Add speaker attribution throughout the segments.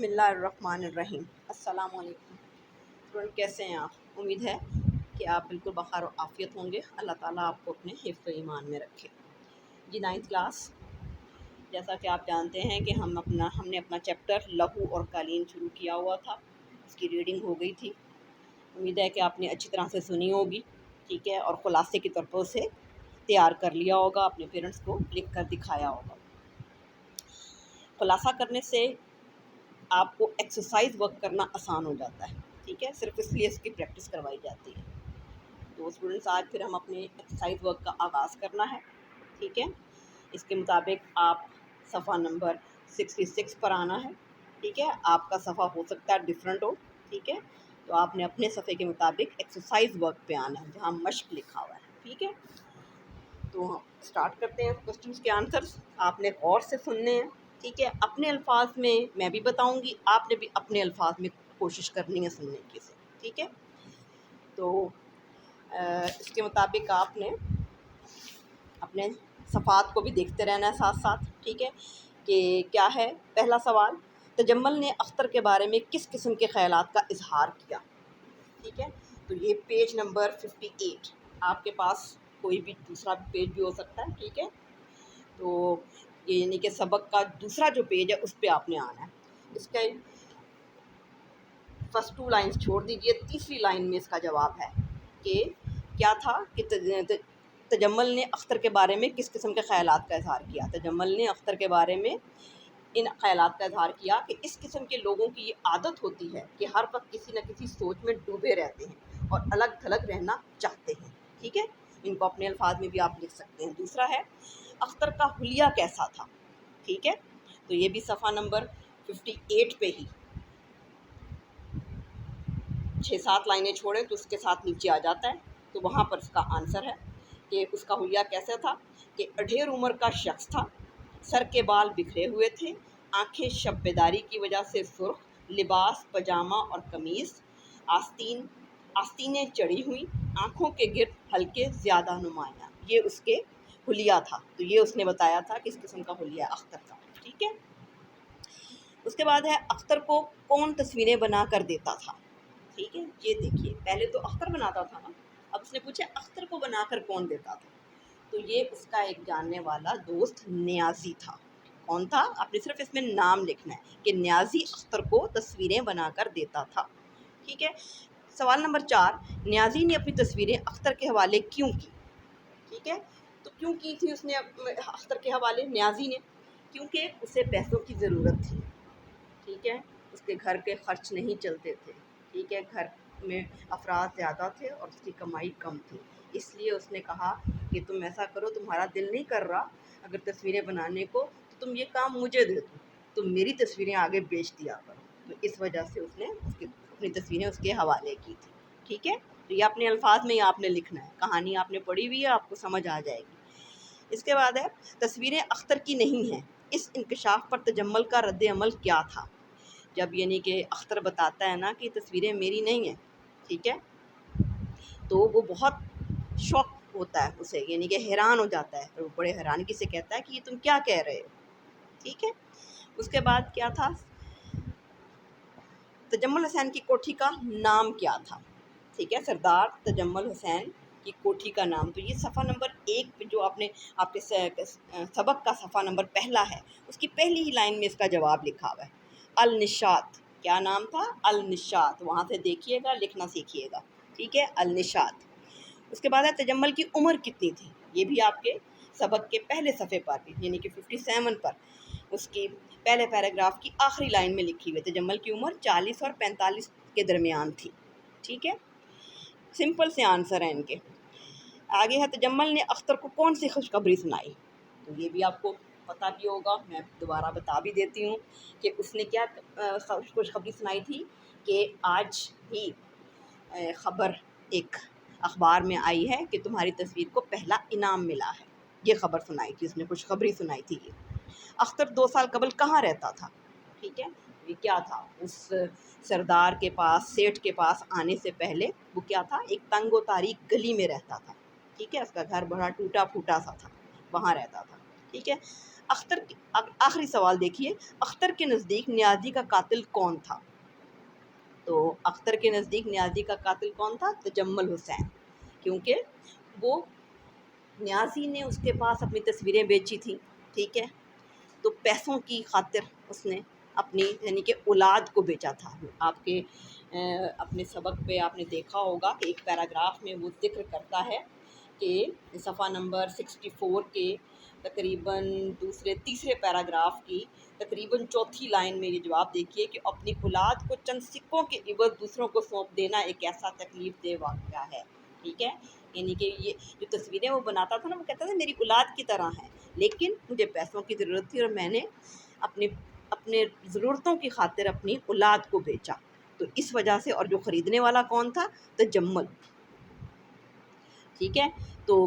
Speaker 1: بسم اللہ الرحمن الرحیم۔ السلام علیکم اسٹوڈنٹ، کیسے ہیں آپ؟ امید ہے کہ آپ بالکل بخیر و عافیت ہوں گے۔ اللہ تعالیٰ آپ کو اپنے حفظ و ایمان میں رکھے۔ جی 9th کلاس، جیسا کہ آپ جانتے ہیں کہ ہم نے اپنا چیپٹر لہو اور قالین شروع کیا ہوا تھا، اس کی ریڈنگ ہو گئی تھی۔ امید ہے کہ آپ نے اچھی طرح سے سنی ہوگی، ٹھیک ہے، اور خلاصے کی طور پر اسے تیار کر لیا ہوگا، اپنے پیرنٹس کو لکھ کر دکھایا ہوگا۔ خلاصہ کرنے سے آپ کو ایکسرسائز ورک کرنا آسان ہو جاتا ہے، ٹھیک ہے، صرف اس لیے اس کی پریکٹس کروائی جاتی ہے۔ تو اسٹوڈنٹس، آج پھر ہم اپنے ایکسرسائز ورک کا آغاز کرنا ہے، ٹھیک ہے۔ اس کے مطابق آپ صفحہ نمبر 66 پر آنا ہے، ٹھیک ہے۔ آپ کا صفحہ ہو سکتا ہے ڈفرینٹ ہو، ٹھیک ہے، تو آپ نے اپنے صفحے کے مطابق ایکسرسائز ورک پہ آنا ہے جہاں مشق لکھا ہوا ہے، ٹھیک ہے۔ تو ہم اسٹارٹ کرتے ہیں کوسچنس کے آنسرس۔ آپ نے غور سے سننے ہیں، ٹھیک ہے، اپنے الفاظ میں بھی بتاؤں گی، آپ نے بھی اپنے الفاظ میں کوشش کرنی ہے سننے کی سے، ٹھیک ہے۔ تو اس کے مطابق آپ نے اپنے صفحات کو بھی دیکھتے رہنا ہے ساتھ ساتھ، ٹھیک ہے، کہ کیا ہے۔ پہلا سوال، تجمل نے اختر کے بارے میں کس قسم کے خیالات کا اظہار کیا؟ ٹھیک ہے، تو یہ پیج نمبر 58، آپ کے پاس کوئی بھی دوسرا پیج بھی ہو سکتا ہے، ٹھیک ہے۔ تو یہ یعنی کہ سبق کا دوسرا جو پیج ہے اس پہ آپ نے آنا ہے۔ اس کے فرسٹ 2 لائنز چھوڑ دیجئے، تیسری لائن میں اس کا جواب ہے کہ کیا تھا کہ تجمل نے اختر کے بارے میں کس قسم کے خیالات کا اظہار کیا۔ تجمل نے اختر کے بارے میں ان خیالات کا اظہار کیا کہ اس قسم کے لوگوں کی یہ عادت ہوتی ہے کہ ہر وقت کسی نہ کسی سوچ میں ڈوبے رہتے ہیں اور الگ تھلگ رہنا چاہتے ہیں، ٹھیک ہے۔ ان کو اپنے الفاظ میں بھی آپ لکھ سکتے ہیں۔ دوسرا ہے، اختر کا حلیہ کیسا تھا، ٹھیک ہے، تو یہ بھی صفحہ نمبر 58 پہ ہی 6-7 لائنیں چھوڑیں تو اس کے ساتھ نیچے آ جاتا ہے، تو وہاں پر اس کا آنسر ہے کہ اس کا حلیہ کیسا تھا کہ اڈھیر عمر کا شخص تھا، سر کے بال بکھرے ہوئے تھے، آنکھیں شب بیداری کی وجہ سے سرخ، لباس پاجامہ اور قمیض، آستینیں چڑھی ہوئی، آنکھوں کے گرد ہلکے زیادہ نمایاں۔ یہ اس کے حلیہ تھا، تو یہ اس نے بتایا تھا کہ اس قسم کا حلیہ اختر کا، ٹھیک ہے۔ اس کے بعد ہے، اختر کو کون تصویریں بنا کر دیتا تھا، ٹھیک ہے۔ یہ دیکھیے، پہلے تو اختر بناتا تھا نا، اب اس نے پوچھا اختر کو بنا کر کون دیتا تھا، تو یہ اس کا ایک جاننے والا دوست نیازی تھا۔ کون تھا؟ آپ نے صرف اس میں نام لکھنا ہے کہ نیازی اختر کو تصویریں بنا کر دیتا تھا، ٹھیک ہے۔ سوال نمبر 4، نیازی نے اپنی تصویریں اختر کے حوالے کیوں کی، ٹھیک ہے۔ تو کیوں کی تھی اس نے اختر کے حوالے نیازی نے؟ کیونکہ اسے پیسوں کی ضرورت تھی، ٹھیک ہے، اس کے گھر کے خرچ نہیں چلتے تھے، ٹھیک ہے، گھر میں افراد زیادہ تھے اور اس کی کمائی کم تھی، اس لیے اس نے کہا کہ تم ایسا کرو، تمہارا دل نہیں کر رہا اگر تصویریں بنانے کو تو تم یہ کام مجھے دے دو، تم میری تصویریں آگے بیچ دیا کرو، تو اس وجہ سے اس نے اپنی تصویریں اس کے حوالے کی تھی، ٹھیک ہے۔ تو یہ اپنے الفاظ میں ہی آپ نے لکھنا ہے، کہانی آپ نے پڑھی ہوئی ہے، آپ کو سمجھ آ جائے گی۔ اس کے بعد ہے، تصویریں اختر کی نہیں ہیں، اس انکشاف پر تجمل کا رد عمل کیا تھا؟ جب یعنی کہ اختر بتاتا ہے نا کہ تصویریں میری نہیں ہیں، ٹھیک ہے، تو وہ بہت شوق ہوتا ہے اسے، یعنی کہ حیران ہو جاتا ہے، وہ بڑے حیرانگی سے کہتا ہے کہ یہ تم کیا کہہ رہے ہو، ٹھیک ہے۔ اس کے بعد کیا تھا، تجمل حسین کی کوٹھی کا نام کیا تھا، ٹھیک ہے، سردار تجمل حسین کی کوٹھی کا نام۔ تو یہ صفحہ نمبر 1 پہ جو آپ کے سبق کا صفحہ نمبر پہلا ہے، اس کی پہلی ہی لائن میں اس کا جواب لکھا ہوا ہے، النشاط۔ کیا نام تھا؟ النشاط، وہاں سے دیکھیے گا، لکھنا سیکھیے گا، ٹھیک ہے، النشاط۔ اس کے بعد ہے، تجمل کی عمر کتنی تھی؟ یہ بھی آپ کے سبق کے پہلے صفحے پر یعنی کہ 57 پر اس کی پہلے پیراگراف کی آخری لائن میں لکھی ہوئی، تجمل کی عمر 40 اور 45 کے درمیان تھی، ٹھیک ہے۔ سمپل سے آنسر ہیں ان کے۔ آگے ہے، تجمل نے اختر کو کون سی خوشخبری سنائی؟ تو یہ بھی آپ کو پتہ بھی ہوگا، میں دوبارہ بتا بھی دیتی ہوں کہ اس نے کیا خوشخبری سنائی تھی کہ آج ہی خبر ایک اخبار میں آئی ہے کہ تمہاری تصویر کو پہلا انعام ملا ہے، یہ خبر سنائی تھی اس نے، خوشخبری سنائی تھی یہ۔ اختر 2 سال قبل کہاں رہتا تھا؟ ٹھیک ہے، یہ کیا تھا، اس سردار کے پاس، سیٹھ کے پاس آنے سے پہلے وہ کیا تھا، ایک تنگ و تاریک گلی میں رہتا تھا، ٹھیک ہے، اس کا گھر بڑا ٹوٹا پھوٹا سا تھا، وہاں رہتا تھا، ٹھیک ہے۔ آخری سوال دیکھیے، اختر کے نزدیک نیازی کا قاتل کون تھا؟ تو اختر کے نزدیک نیازی کا قاتل کون تھا؟ تجمل حسین، کیونکہ وہ نیازی نے اس کے پاس اپنی تصویریں بیچی تھیں، ٹھیک ہے، تو پیسوں کی خاطر اس نے اپنی یعنی کہ اولاد کو بیچا تھا۔ آپ کے اپنے سبق پہ آپ نے دیکھا ہوگا کہ ایک پیراگراف میں وہ ذکر کرتا ہے کہ صفحہ نمبر 64 کے تقریباً تیسرے پیراگراف کی تقریباً چوتھی لائن میں یہ جواب دیکھیے کہ اپنی اولاد کو چند سکوں کے عوض دوسروں کو سونپ دینا ایک ایسا تکلیف دہ واقعہ ہے، ٹھیک ہے، یعنی کہ یہ جو تصویریں وہ بناتا تھا نا، وہ کہتا تھا میری اولاد کی طرح ہیں، لیکن مجھے پیسوں کی ضرورت تھی اور میں نے اپنے ضرورتوں کی خاطر اپنی اولاد کو بیچا، تو اس وجہ سے، اور جو خریدنے والا کون تھا؟ تجمل، ٹھیک ہے، تو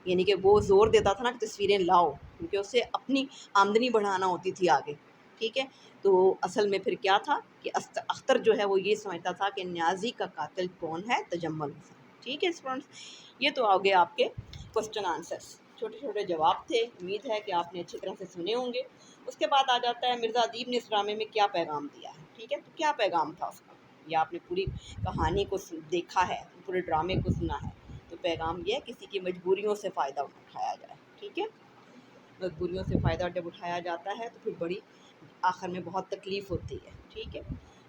Speaker 1: یعنی کہ وہ زور دیتا تھا نا کہ تصویریں لاؤ، کیونکہ اسے اپنی آمدنی بڑھانا ہوتی تھی آگے، ٹھیک ہے، تو اصل میں پھر کیا تھا کہ اختر جو ہے وہ یہ سمجھتا تھا کہ نیازی کا قاتل کون ہے؟ تجمل حسین، ٹھیک ہے اسٹوڈنٹس، یہ تو آگے آپ کے کوسچن آنسرس، چھوٹے چھوٹے جواب تھے، امید ہے کہ آپ نے اچھی طرح سے سنے ہوں گے۔ اس کے بعد آ جاتا ہے مرزا ادیب نے اس ڈرامے میں کیا پیغام دیا ہے، ٹھیک ہے، تو کیا پیغام تھا اس کا، یا آپ نے پوری کہانی کو دیکھا ہے، پورے ڈرامے کو سنا ہے، تو پیغام یہ ہے کسی کی مجبوریوں سے فائدہ اٹھایا جائے، ٹھیک ہے، مجبوریوں سے فائدہ جب اٹھایا جاتا ہے تو پھر بڑی آخر میں بہت تکلیف ہوتی ہے، ٹھیک ہے۔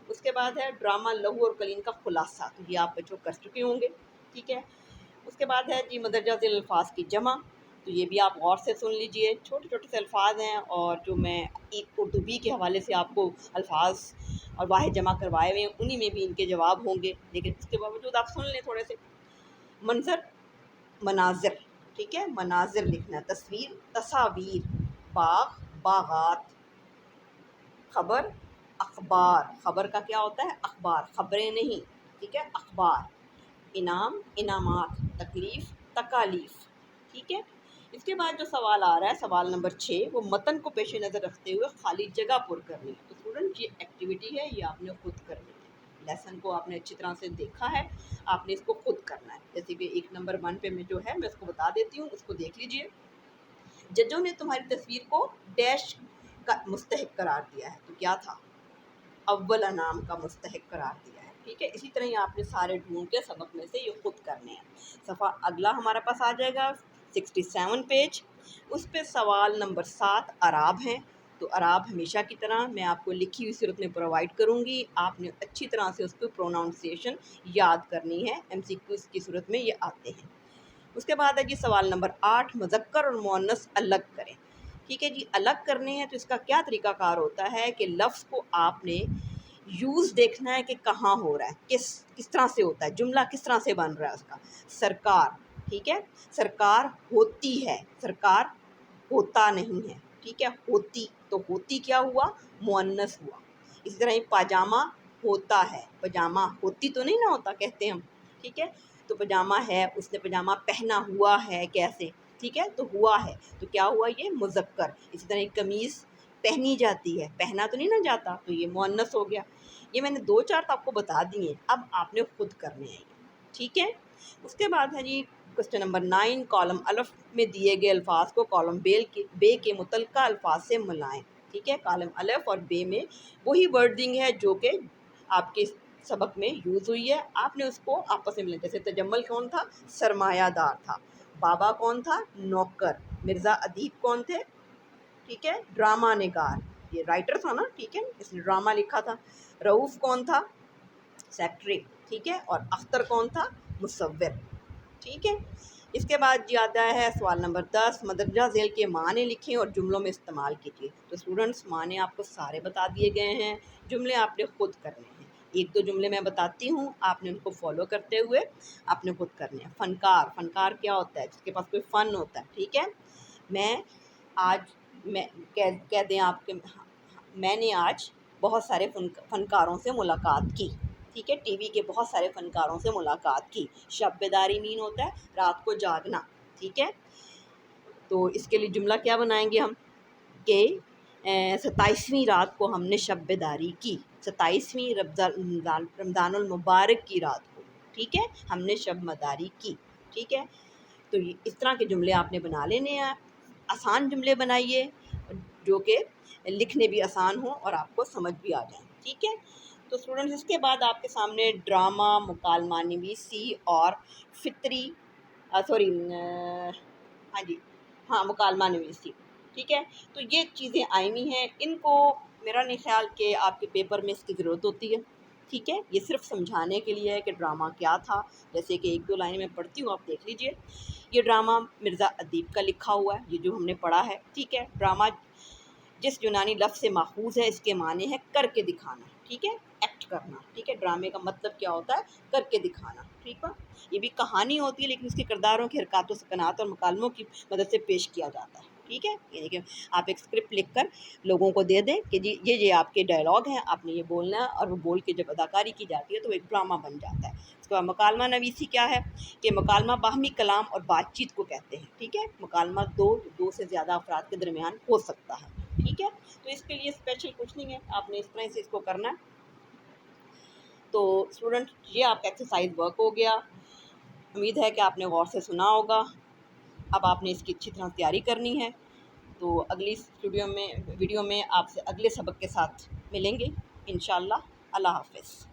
Speaker 1: اس کے بعد ہے ڈرامہ لہو اور کلین کا خلاصہ، تو یہ آپ بچوں کر چکے ہوں گے، ٹھیک ہے۔ اس کے بعد ہے جی مندرجہ ذیل الفاظ کی جمع، تو یہ بھی آپ غور سے سن لیجئے، چھوٹے چھوٹے سے الفاظ ہیں، اور جو میں ایک اردو بی کے حوالے سے آپ کو الفاظ اور واحد جمع کروائے ہوئے ہیں، انہی میں بھی ان کے جواب ہوں گے، لیکن اس کے باوجود آپ سن لیں تھوڑے سے۔ منظر، مناظر، ٹھیک ہے، مناظر لکھنا، تصویر، تصاویر، باغ، باغات، خبر، اخبار، خبر کا کیا ہوتا ہے؟ اخبار، خبریں نہیں، ٹھیک ہے، اخبار، انعام، انعامات، تکلیف، تکالیف، ٹھیک ہے۔ اس کے بعد جو سوال آ رہا ہے، سوال نمبر 6، وہ متن کو پیش نظر رکھتے ہوئے خالی جگہ پر کرنی ہے، تو اسٹوڈنٹ یہ ایکٹیویٹی ہے، یہ آپ نے خود کرنی ہے، لیسن کو آپ نے اچھی طرح سے دیکھا ہے، آپ نے اس کو خود کرنا ہے، جیسے کہ ایک نمبر 1 پہ میں جو ہے میں اس کو بتا دیتی ہوں، اس کو دیکھ لیجئے۔ ججوں نے تمہاری تصویر کو ڈیش کا مستحق قرار دیا ہے، تو کیا تھا؟ اول انعام کا مستحق قرار دیا ہے، ٹھیک ہے۔ اسی طرح یہ آپ نے سارے ڈھونڈ کے سبق میں سے یہ خود کرنے ہیں۔ صفحہ اگلا ہمارے پاس آ جائے گا 67 پیج، اس پہ سوال نمبر 7 اعراب ہیں، تو اعراب ہمیشہ کی طرح میں آپ کو لکھی ہوئی صورت میں پرووائڈ کروں گی، آپ نے اچھی طرح سے اس کو پروناؤنسیشن یاد کرنی ہے، ایم سی کیوز کی صورت میں یہ آتے ہیں۔ اس کے بعد ہے جی سوال نمبر 8، مذکر اور مؤنث الگ کریں، ٹھیک ہے جی، الگ کرنے ہیں تو اس کا کیا طریقہ کار ہوتا ہے کہ لفظ کو آپ نے یوز دیکھنا ہے کہ کہاں ہو رہا ہے، کس طرح سے ہوتا ہے، جملہ کس طرح سے بن رہا ہے اس کا۔ سرکار، ٹھیک ہے، سرکار ہوتی ہے، سرکار ہوتا نہیں ہے، ٹھیک ہے، ہوتی، تو ہوتی کیا ہوا؟ مؤنث ہوا۔ اسی طرح یہ پاجامہ ہوتا ہے، پاجامہ ہوتی تو نہیں نہ ہوتا کہتے ہم، ٹھیک ہے، تو پاجامہ ہے، اس نے پاجامہ پہنا ہوا ہے، کیسے، ٹھیک ہے، تو ہوا ہے، تو کیا ہوا؟ یہ مذکر۔ اسی طرح ایک قمیض پہنی جاتی ہے، پہنا تو نہیں نہ جاتا، تو یہ مؤنث ہو گیا۔ یہ میں نے 2-4 تو آپ کو بتا دیے، اب آپ نے خود کرنے ہیں، ٹھیک ہے۔ اس کے بعد ہے جی کوسچن نمبر 9، کالم الف میں دیے گئے الفاظ کو کالم بے کے متعلقہ الفاظ سے ملائیں، ٹھیک ہے، کالم الف اور بے میں وہی ورڈنگ ہے جو کہ آپ کے سبق میں یوز ہوئی ہے، آپ نے اس کو آپس میں ملیں، جیسے تجمل کون تھا؟ سرمایہ دار تھا، بابا کون تھا؟ نوکر، مرزا ادیب کون تھے؟ ٹھیک ہے، ڈرامہ نگار، یہ رائٹر تھا نا، ٹھیک ہے، اس نے ڈرامہ لکھا تھا۔ رؤوف کون تھا؟ سیکٹری، ٹھیک ہے، اور اختر کون تھا؟ مصور، ٹھیک ہے۔ اس کے بعد جی آتا ہے سوال نمبر 10، مندرجہ ذیل کے معنی لکھیں اور جملوں میں استعمال کیجیے، تو اسٹوڈنٹس معنی آپ کو سارے بتا دیے گئے ہیں، جملے آپ نے خود کرنے ہیں، 1-2 جملے میں بتاتی ہوں، آپ نے ان کو فالو کرتے ہوئے آپ نے خود کرنے ہیں۔ فنکار، فنکار کیا ہوتا ہے؟ جس کے پاس کوئی فن ہوتا ہے، ٹھیک ہے، کہہ دیں آپ کے میں نے آج بہت سارے فنکاروں سے ملاقات کی، ٹھیک ہے، ٹی وی کے بہت سارے فنکاروں سے ملاقات کی۔ شب بیداری مین ہوتا ہے رات کو جاگنا، ٹھیک ہے، تو اس کے لیے جملہ کیا بنائیں گے ہم کہ 27ویں رات کو ہم نے شب بیداری کی، 27ویں رمضان المبارک کی رات کو، ٹھیک ہے، ہم نے شب بیداری کی، ٹھیک ہے، تو اس طرح کے جملے آپ نے بنا لینے ہیں، آسان جملے بنائیے، جو کہ لکھنے بھی آسان ہوں اور آپ کو سمجھ بھی آ جائیں، ٹھیک ہے۔ تو اسٹوڈنٹس اس کے بعد آپ کے سامنے ڈرامہ، مکالمہ نویسی اور فطری مکالمہ نویسی، ٹھیک ہے۔ تو یہ چیزیں آئی ہوئی ہیں، ان کو میرا نہیں خیال کہ آپ کے پیپر میں اس کی ضرورت ہوتی ہے، ٹھیک ہے۔ یہ صرف سمجھانے کے لیے ہے کہ ڈرامہ کیا تھا، جیسے کہ 1-2 لائنیں میں پڑھتی ہوں، آپ دیکھ لیجئے۔ یہ ڈرامہ مرزا ادیب کا لکھا ہوا ہے، یہ جو ہم نے پڑھا ہے، ٹھیک ہے۔ ڈرامہ جس یونانی لفظ سے ماخوذ ہے، اس کے معنی ہے کر کے دکھانا، ٹھیک ہے، ایکٹ کرنا، ٹھیک ہے۔ ڈرامے کا مطلب کیا ہوتا ہے؟ کر کے دکھانا، ٹھیک ہے۔ یہ بھی کہانی ہوتی ہے لیکن اس کے کرداروں کی حرکات و سکنات اور مکالموں کی مدد سے پیش کیا جاتا ہے، ٹھیک ہے۔ یعنی کہ آپ ایک اسکرپٹ لکھ کر لوگوں کو دے دیں کہ جی یہ آپ کے ڈائلاگ ہیں، آپ نے یہ بولنا ہے، اور وہ بول کے جب اداکاری کی جاتی ہے تو ایک ڈرامہ بن جاتا ہے۔ اس کے بعد مکالمہ نویسی کیا ہے کہ مکالمہ باہمی کلام اور بات چیت کو کہتے ہیں، ٹھیک ہے۔ مکالمہ دو سے زیادہ افراد کے درمیان ہو سکتا ہے، ٹھیک ہے۔ تو اس کے لیے اسپیشل کچھ نہیں ہے، آپ نے اس طرح سے اس کو کرنا ہے۔ تو اسٹوڈنٹ یہ آپ کا ایکسرسائز ورک ہو گیا، امید ہے کہ آپ نے غور سے سنا ہوگا۔ اب آپ نے اس کی اچھی طرح تیاری کرنی ہے۔ تو اگلی ویڈیو میں آپ سے اگلے سبق کے ساتھ ملیں گے انشاءاللہ۔ اللہ حافظ۔